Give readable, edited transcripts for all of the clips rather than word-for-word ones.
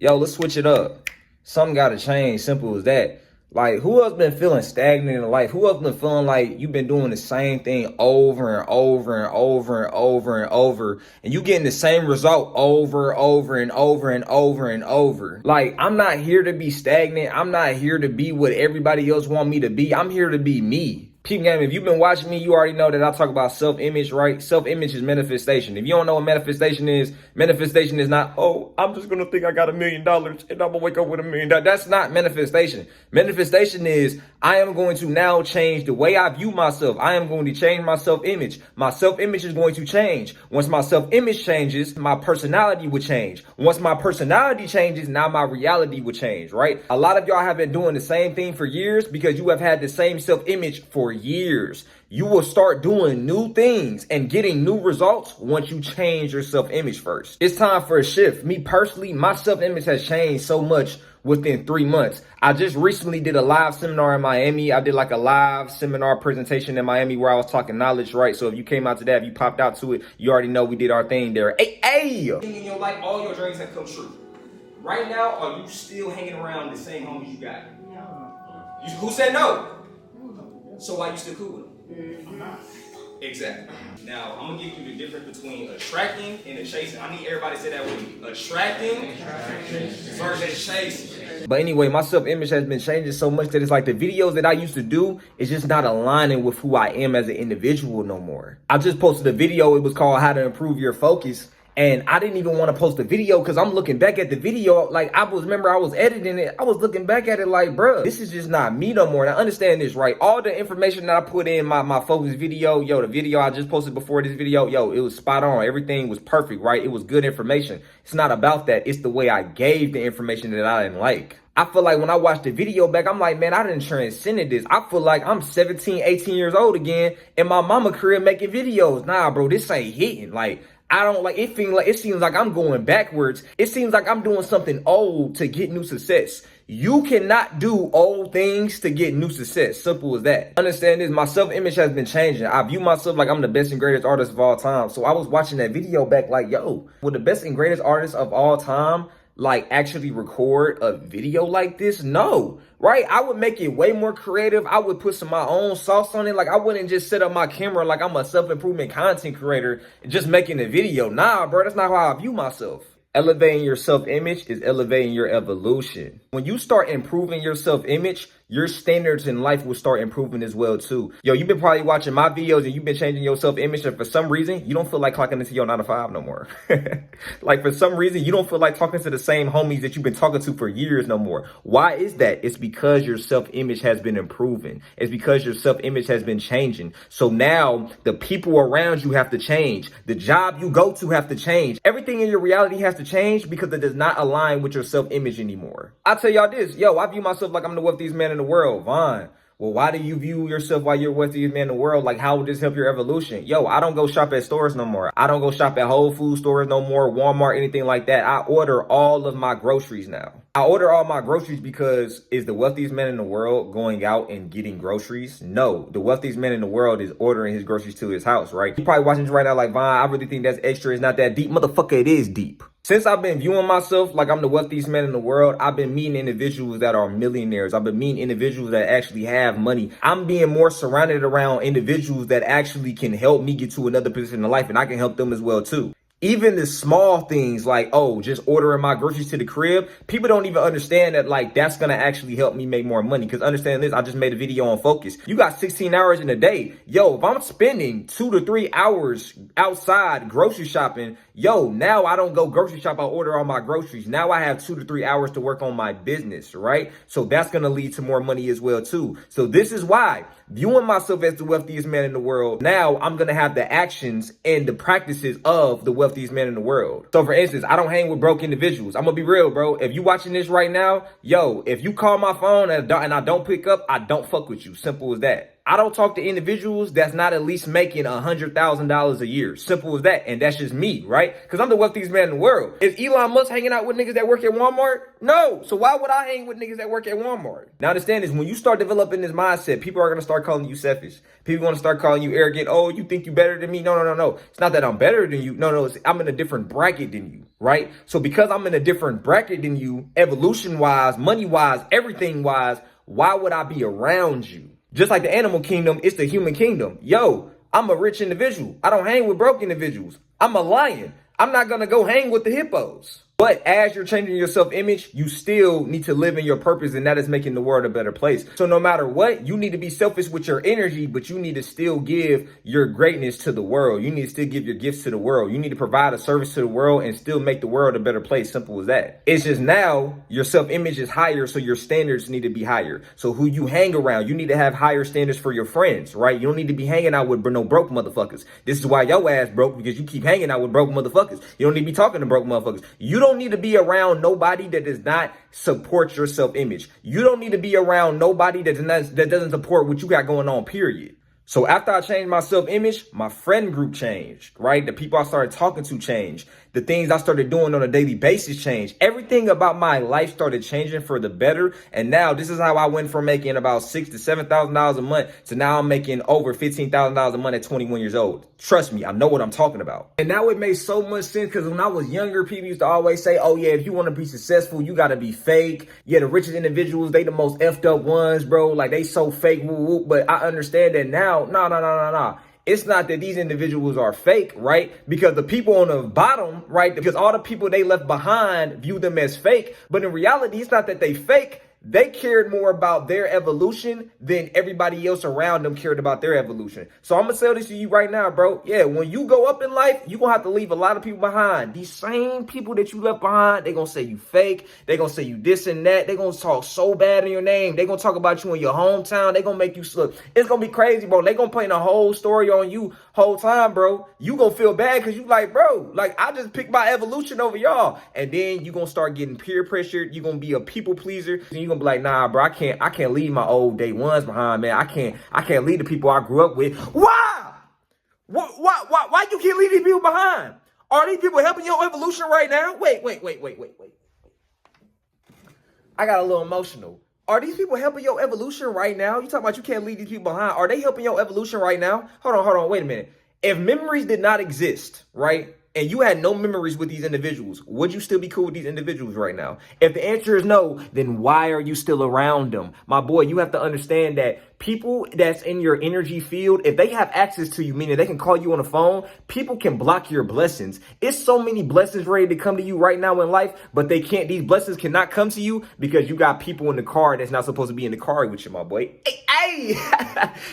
Yo, let's switch it up. Something gotta change, simple as that. Like, who else been feeling stagnant in life? Who else been feeling like you've been doing the same thing over and over and over and over and over, and you getting the same result over, over and over and over and over? Like, I'm not here to be stagnant. I'm not here to be what everybody else want me to be. I'm here to be me. Peep game, if you've been watching me, you already know that I talk about self-image, right? Self-image is manifestation. If you don't know what manifestation is not, oh, I'm just going to think I got $1 million and I'm going to wake up with $1 million. That's not manifestation. Manifestation is I am going to now change the way I view myself. I am going to change my self-image. My self-image is going to change. Once my self-image changes, my personality will change. Once my personality changes, now my reality will change, right? A lot of y'all have been doing the same thing for years because you have had the same self-image for years. You will start doing new things and getting new results once you change your self-image first. It's time for a shift. Me personally, my self-image has changed so much within 3 months. I just recently did a live seminar in Miami. I did like a live seminar presentation in Miami where I was talking knowledge, right? So if you came out to that, if you popped out to it, you already know we did our thing there. Hey! In your life, all your dreams have come true. Right now, are you still hanging around the same homies you got? No. Who said no? So why you still cool with them? Exactly. Now, I'm gonna give you the difference between attracting and chasing. I need everybody to say that with me. Attracting versus chasing. But anyway, my self-image has been changing so much that it's like the videos that I used to do is just not aligning with who I am as an individual no more. I just posted a video. It was called How to Improve Your Focus. And I didn't even want to post the video because I'm looking back at the video. Like, remember I was editing it. I was looking back at it like, bruh, this is just not me no more. Now, understand this, right? All the information that I put in my focus video, the video I just posted before this video, it was spot on. Everything was perfect, right? It was good information. It's not about that. It's the way I gave the information that I didn't like. I feel like when I watch the video back, I'm like, man, I didn't transcended this. I feel like I'm 17, 18 years old again in my mama career making videos. Nah, bro, this ain't hitting. Like, I don't like it. It seems like I'm going backwards. It seems like I'm doing something old to get new success. You cannot do old things to get new success. Simple as that. Understand this, my self-image has been changing. I view myself like I'm the best and greatest artist of all time. So I was watching that video back like, yo, will the best and greatest artist of all time like actually record a video like this? No, right? I would make it way more creative. I would put some of my own sauce on it. Like, I wouldn't just set up my camera like I'm a self-improvement content creator just making a video. Nah, bro, that's not how I view myself. Elevating your self-image is elevating your evolution. When you start improving your self-image, your standards in life will start improving as well too. Yo, you've been probably watching my videos and you've been changing your self-image, and for some reason, you don't feel like clocking into your 9 to 5 no more. Like, for some reason, you don't feel like talking to the same homies that you've been talking to for years no more. Why is that? It's because your self-image has been improving. It's because your self-image has been changing. So now the people around you have to change. The job you go to have to change. Everything in your reality has to change because it does not align with your self-image anymore. I tell y'all this, yo, I view myself like I'm the wealthiest man in the world. Vaughn, well, why do you view yourself like you're the wealthiest man in the world? Like, how would this help your evolution? Yo, I don't go shop at stores no more. I don't go shop at Whole Foods stores no more, Walmart, anything like that. I order all of my groceries now. I order all my groceries because is the wealthiest man in the world going out and getting groceries? No, the wealthiest man in the world is ordering his groceries to his house, right? You're probably watching this right now like, Vaughn, I really think that's extra. It's not that deep. Motherfucker, it is deep. Since I've been viewing myself like I'm the wealthiest man in the world, I've been meeting individuals that are millionaires. I've been meeting individuals that actually have money. I'm being more surrounded around individuals that actually can help me get to another position in life, and I can help them as well too. Even the small things like, oh, just ordering my groceries to the crib. People don't even understand that, like, that's going to actually help me make more money. Because understand this, I just made a video on focus. You got 16 hours in a day. Yo, if I'm spending 2 to 3 hours outside grocery shopping, yo, now I don't go grocery shop. I order all my groceries. Now I have 2 to 3 hours to work on my business, right? So that's going to lead to more money as well, too. So this is why viewing myself as the wealthiest man in the world, now I'm going to have the actions and the practices of the wealthiest man in the world. So for instance, I don't hang with broke individuals. I'm gonna be real, bro. If you watching this right now, yo, if you call my phone and I don't pick up, I don't fuck with you. Simple as that. I don't talk to individuals that's not at least making $100,000 a year. Simple as that. And that's just me, right? Because I'm the wealthiest man in the world. Is Elon Musk hanging out with niggas that work at Walmart? No. So why would I hang with niggas that work at Walmart? Now understand this, when you start developing this mindset, people are going to start calling you selfish. People are going to start calling you arrogant. Oh, you think you better than me? No. It's not that I'm better than you. No, I'm in a different bracket than you, right? So because I'm in a different bracket than you, evolution-wise, money-wise, everything-wise, why would I be around you? Just like the animal kingdom, it's the human kingdom. Yo, I'm a rich individual. I don't hang with broke individuals. I'm a lion. I'm not going to go hang with the hippos. But as you're changing your self-image, you still need to live in your purpose, and that is making the world a better place. So no matter what, you need to be selfish with your energy, but you need to still give your greatness to the world. You need to still give your gifts to the world. You need to provide a service to the world and still make the world a better place. Simple as that. It's just now your self-image is higher, so your standards need to be higher. So who you hang around, you need to have higher standards for your friends, right? You don't need to be hanging out with no broke motherfuckers. This is why your ass broke, because you keep hanging out with broke motherfuckers. You don't need to be talking to broke motherfuckers. You don't need to be around nobody that does not support your self-image. You don't need to be around nobody that doesn't support what you got going on, period. So after I changed my self-image, my friend group changed, right? The people I started talking to changed. The things I started doing on a daily basis changed. Everything about my life started changing for the better. And now this is how I went from making about $6,000 to $7,000 a month to now I'm making over $15,000 a month at 21 years old. Trust me, I know what I'm talking about. And now it makes so much sense, because when I was younger, people used to always say, oh yeah, if you want to be successful, you got to be fake. Yeah, the richest individuals, they the most effed up ones, bro. Like they so fake, woo woo. But I understand that now. No. It's not that these individuals are fake, right? Because the people on the bottom, right? Because all the people they left behind view them as fake. But in reality, it's not that they fake. They cared more about their evolution than everybody else around them cared about their evolution. So I'm going to tell this to you right now, bro. Yeah, when you go up in life, you're going to have to leave a lot of people behind. These same people that you left behind, they're going to say you fake. They're going to say you this and that. They're going to talk so bad in your name. They're going to talk about you in your hometown. They're going to make you look. It's going to be crazy, bro. They're going to paint a whole story on you whole time, bro. You going to feel bad because you like, bro, like I just picked my evolution over y'all. And then you're going to start getting peer pressured. You're going to be a people pleaser. And you're going to be like, nah, bro, I can't leave my old day ones behind, man. I can't leave the people I grew up with. Why? Why you can't leave these people behind? Are these people helping your evolution right now? Wait. I got a little emotional. Are these people helping your evolution right now? You talking about you can't leave these people behind. Are they helping your evolution right now? Hold on. Wait a minute. If memories did not exist, right? And you had no memories with these individuals, would you still be cool with these individuals right now? If the answer is no, then why are you still around them? My boy, you have to understand that people that's in your energy field, if they have access to you, meaning they can call you on the phone, people can block your blessings. It's so many blessings ready to come to you right now in life, but they can't. These blessings cannot come to you because you got people in the car that's not supposed to be in the car with you, my boy. Hey.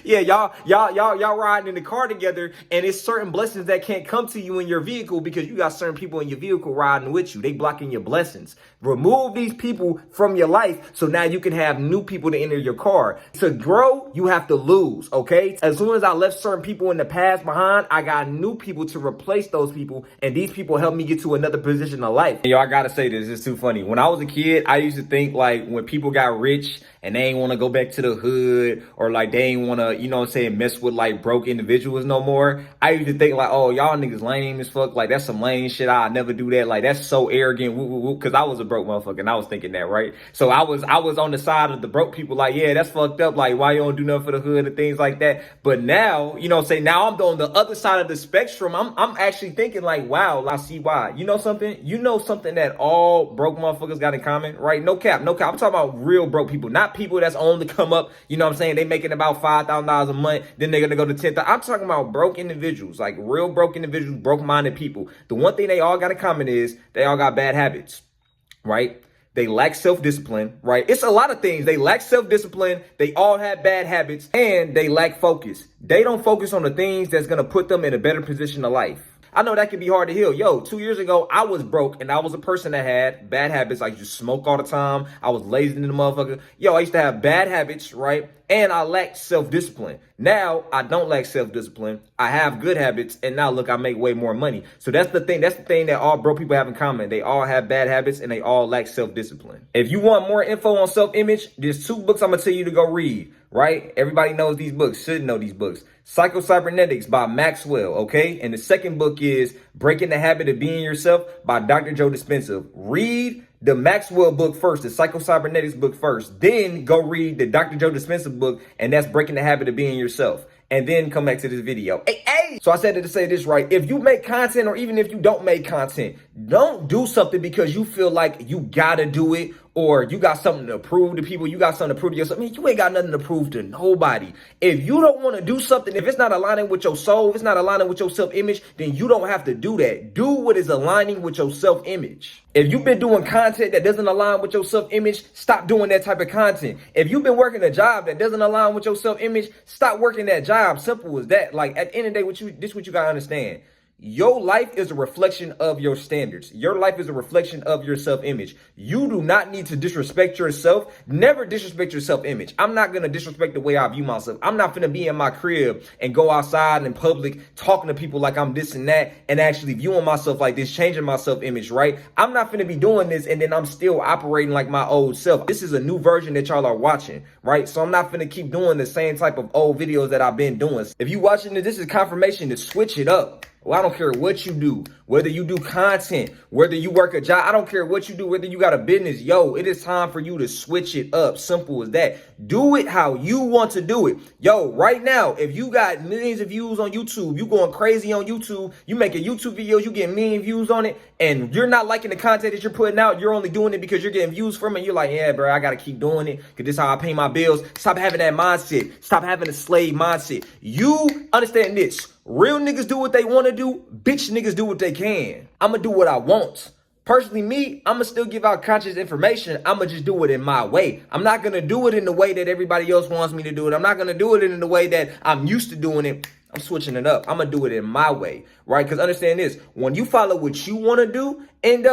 Yeah, y'all riding in the car together, and it's certain blessings that can't come to you in your vehicle because you got certain people in your vehicle riding with you. They blocking your blessings. Remove these people from your life so now you can have new people to enter your car. To grow, you have to lose, okay? As soon as I left certain people in the past behind, I got new people to replace those people, and these people helped me get to another position of life. Yo, I gotta say this, it's too funny. When I was a kid, I used to think like when people got rich and they ain't want to go back to the hood, or like they ain't want to, you know what I'm saying, mess with like broke individuals no more. I used to think like, oh, y'all niggas lame as fuck. Like that's some lame shit. I'll never do that. Like that's so arrogant. Woo, woo, woo. Cause I was a broke motherfucker and I was thinking that, right? So I was on the side of the broke people like, yeah, that's fucked up. Like why you don't do nothing for the hood and things like that. But now, you know what I'm saying, now I'm on the other side of the spectrum. I'm actually thinking like, wow, I see why. You know something that all broke motherfuckers got in common, right? No cap. I'm talking about real broke people, not people that's on the come up. You know what I'm saying? They making about $5,000 a month. Then they're going to go to 10,000. I'm talking about broke individuals, like real broke individuals, broke minded people. The one thing they all got in common is they all got bad habits, right? They lack self-discipline, right? It's a lot of things. They lack self-discipline. They all have bad habits, and they lack focus. They don't focus on the things that's going to put them in a better position of life. I know that can be hard to heal. Yo, 2 years ago, I was broke and I was a person that had bad habits. I used to smoke all the time. I was lazy in the motherfucker. Yo, I used to have bad habits, right? And I lacked self-discipline. Now I don't lack self-discipline. I have good habits, and now look, I make way more money. So that's the thing. That's the thing that all broke people have in common. They all have bad habits, and they all lack self-discipline. If you want more info on self-image, there's 2 books I'm gonna tell you to go read. Right? Everybody knows these books, should know these books. Psycho-Cybernetics by Maxwell, okay? And the second book is Breaking the Habit of Being Yourself by Dr. Joe Dispenza. Read the Maxwell book first, the Psycho-Cybernetics book first. Then go read the Dr. Joe Dispenza book, and that's Breaking the Habit of Being Yourself. And then come back to this video. Hey! So I said it to say this, right? If you make content, or even if you don't make content, don't do something because you feel like you gotta do it, or you got something to prove to people, you got something to prove to yourself. I mean, you ain't got nothing to prove to nobody. If you don't want to do something, if it's not aligning with your soul, if it's not aligning with your self-image, then you don't have to do that. Do what is aligning with your self-image. If you've been doing content that doesn't align with your self-image, stop doing that type of content. If you've been working a job that doesn't align with your self-image, stop working that job. Simple as that. Like, at the end of the day, this is what you got to understand. Your life is a reflection of your standards. Your life is a reflection of your self-image. You do not need to disrespect yourself. Never disrespect your self-image. I'm not going to disrespect the way I view myself. I'm not going to be in my crib and go outside in public talking to people like I'm this and that and actually viewing myself like this, changing my self-image, right? I'm not going to be doing this and then I'm still operating like my old self. This is a new version that y'all are watching, right? So I'm not going to keep doing the same type of old videos that I've been doing. If you watching this is confirmation to switch it up. Well, I don't care what you do, whether you do content, whether you work a job, I don't care what you do, whether you got a business. Yo, it is time for you to switch it up. Simple as that. Do it how you want to do it. Yo, right now, if you got millions of views on YouTube, you going crazy on YouTube, you making YouTube videos, you getting million views on it, and you're not liking the content that you're putting out, you're only doing it because you're getting views from it. You're like, yeah, bro, I got to keep doing it because this is how I pay my bills. Stop having that mindset. Stop having a slave mindset. You understand this. Real niggas do what they want to do. Bitch niggas do what they can. I'm going to do what I want. Personally, me, I'm going to still give out conscious information. I'm going to just do it in my way. I'm not going to do it in the way that everybody else wants me to do it. I'm not going to do it in the way that I'm used to doing it. I'm switching it up. I'm going to do it in my way, right? Because understand this, when you follow what you want to do,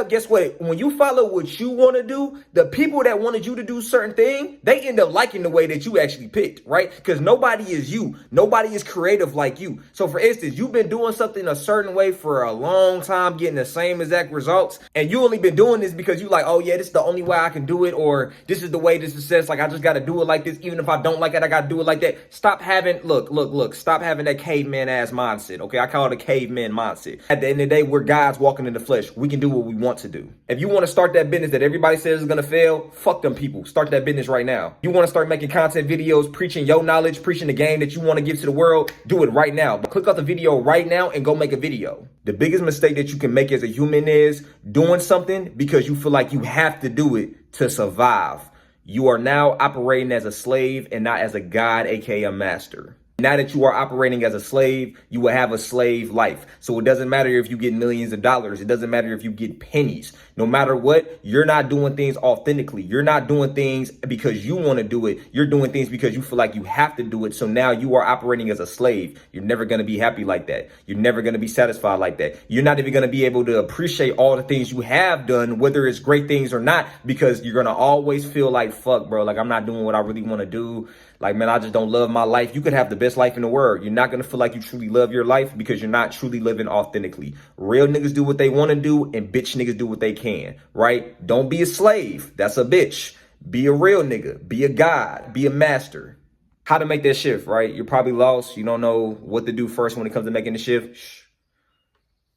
guess what? When you follow what you want to do, the people that wanted you to do certain thing, they end up liking the way that you actually picked, right? Because nobody is you. Nobody is creative like you. So for instance, you've been doing something a certain way for a long time, getting the same exact results. And you only been doing this because you like, oh yeah, this is the only way I can do it. Or this is the way to success. Like I just got to do it like this. Even if I don't like it, I got to do it like that. Stop having, look, stop having that caveman ass mindset. Okay. I call it a caveman mindset. At the end of the day, we're guys walking in the flesh. We can do what we want to do. If you want to start that business that everybody says is going to fail, fuck them people. Start that business right now. You want to start making content videos, preaching your knowledge, preaching the game that you want to give to the world, do it right now. But click off the video right now and go make a video. The biggest mistake that you can make as a human is doing something because you feel like you have to do it to survive. You are now operating as a slave and not as a god, aka a master. Now that you are operating as a slave, you will have a slave life. So it doesn't matter if you get millions of dollars. It doesn't matter if you get pennies. No matter what, you're not doing things authentically. You're not doing things because you want to do it. You're doing things because you feel like you have to do it. So now you are operating as a slave. You're never going to be happy like that. You're never going to be satisfied like that. You're not even going to be able to appreciate all the things you have done, whether it's great things or not, because you're going to always feel like, fuck, bro, like I'm not doing what I really want to do. Like, man, I just don't love my life. You could have the best life in the world. You're not going to feel like you truly love your life because you're not truly living authentically. Real niggas do what they want to do and bitch niggas do what they can, right? Don't be a slave. That's a bitch. Be a real nigga. Be a god. Be a master. How to make that shift, right? You're probably lost. You don't know what to do first when it comes to making the shift.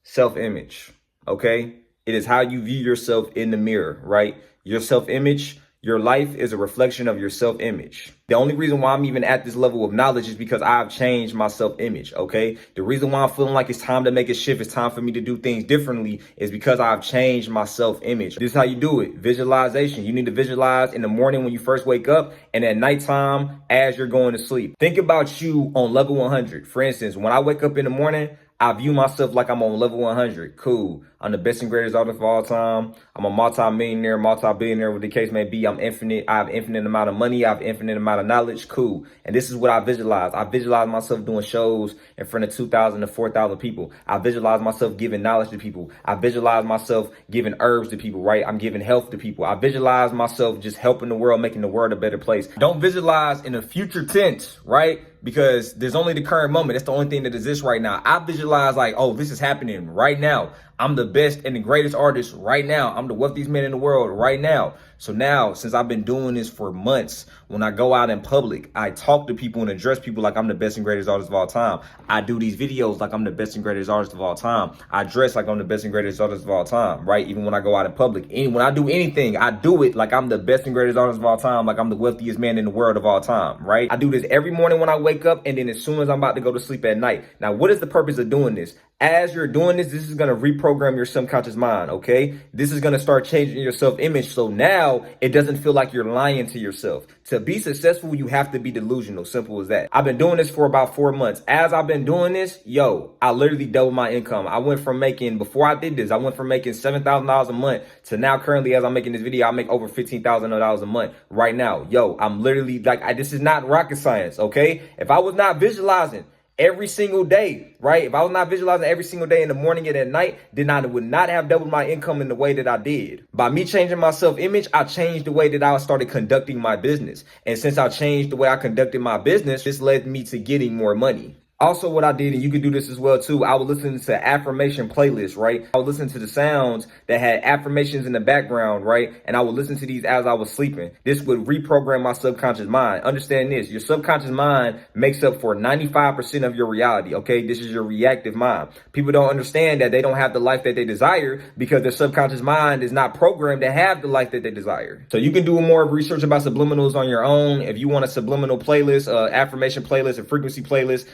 Self-image, okay? It is how you view yourself in the mirror, right? Your self-image. Your life is a reflection of your self-image. The only reason why I'm even at this level of knowledge is because I've changed my self-image, okay? The reason why I'm feeling like it's time to make a shift, it's time for me to do things differently is because I've changed my self-image. This is how you do it. Visualization. You need to visualize in the morning when you first wake up and at nighttime as you're going to sleep. Think about you on level 100. For instance, when I wake up in the morning, I view myself like I'm on level 100. Cool. I'm the best and greatest artist of all time. I'm a multi-millionaire, multi-billionaire, what the case may be. I'm infinite. I have infinite amount of money. I have infinite amount of knowledge. Cool. And this is what I visualize. I visualize myself doing shows in front of 2,000 to 4,000 people. I visualize myself giving knowledge to people. I visualize myself giving herbs to people, right? I'm giving health to people. I visualize myself just helping the world, making the world a better place. Don't visualize in a future tense, right? Because there's only the current moment. That's the only thing that exists right now. I visualize like, oh, this is happening right now. I'm the best and the greatest artist right now. I'm the wealthiest man in the world right now. So now, since I've been doing this for months, when I go out in public, I talk to people and address people like I'm the best and greatest artist of all time. I do these videos like I'm the best and greatest artist of all time. I dress like I'm the best and greatest artist of all time, right? Even when I go out in public. And when I do anything, I do it like I'm the best and greatest artist of all time, like I'm the wealthiest man in the world of all time, right? I do this every morning when I wake up, and then as soon as I'm about to go to sleep at night. Now, what is the purpose of doing this? As you're doing this, this is going to reprogram your subconscious mind, okay? This is going to start changing your self-image. So now it doesn't feel like you're lying to yourself. To be successful, you have to be delusional. Simple as that. I've been doing this for about 4 months. As I've been doing this, I literally doubled my income. I went from making, before I did this, I went from making $7,000 a month to now currently, as I'm making this video, I make over $15,000 a month right now. I'm literally like, this is not rocket science, okay? If I was not visualizing every single day, right? If I was not visualizing every single day in the morning and at night, then I would not have doubled my income in the way that I did. By me changing my self-image, I changed the way that I started conducting my business. And since I changed the way I conducted my business, this led me to getting more money. Also, what I did, and you can do this as well too, I would listen to affirmation playlists, right? I would listen to the sounds that had affirmations in the background, right? And I would listen to these as I was sleeping. This would reprogram my subconscious mind. Understand this, your subconscious mind makes up for 95% of your reality, okay? This is your reactive mind. People don't understand that they don't have the life that they desire because their subconscious mind is not programmed to have the life that they desire. So you can do more research about subliminals on your own. If you want a subliminal playlist, affirmation playlist, a frequency playlist,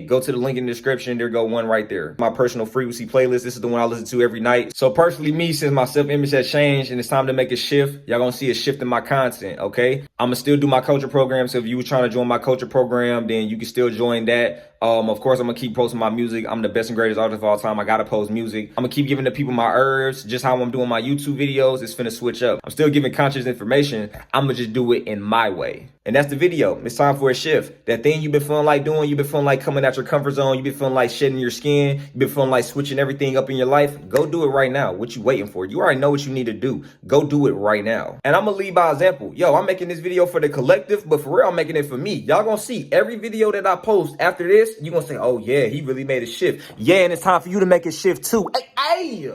go to the link in the description. There go one right there. My personal frequency playlist. This is the one I listen to every night. So personally, me, since my self-image has changed and it's time to make a shift, y'all gonna see a shift in my content, okay? I'm gonna still do my culture program. So if you were trying to join my culture program, then you can still join that. Of course, I'm gonna keep posting my music. I'm the best and greatest artist of all time. I gotta post music. I'm gonna keep giving the people my herbs, just how I'm doing my YouTube videos. It's finna switch up. I'm still giving conscious information. I'm gonna just do it in my way. And that's the video. It's time for a shift. That thing you've been feeling like doing, you've been feeling like coming out your comfort zone, you've been feeling like shedding your skin, you've been feeling like switching everything up in your life, go do it right now. What you waiting for? You already know what you need to do. Go do it right now. And I'm gonna lead by example. I'm making this video for the collective, but for real, I'm making it for me. Y'all gonna see every video that I post after this, you gonna say, oh yeah, he really made a shift. Yeah, and it's time for you to make a shift too. Hey.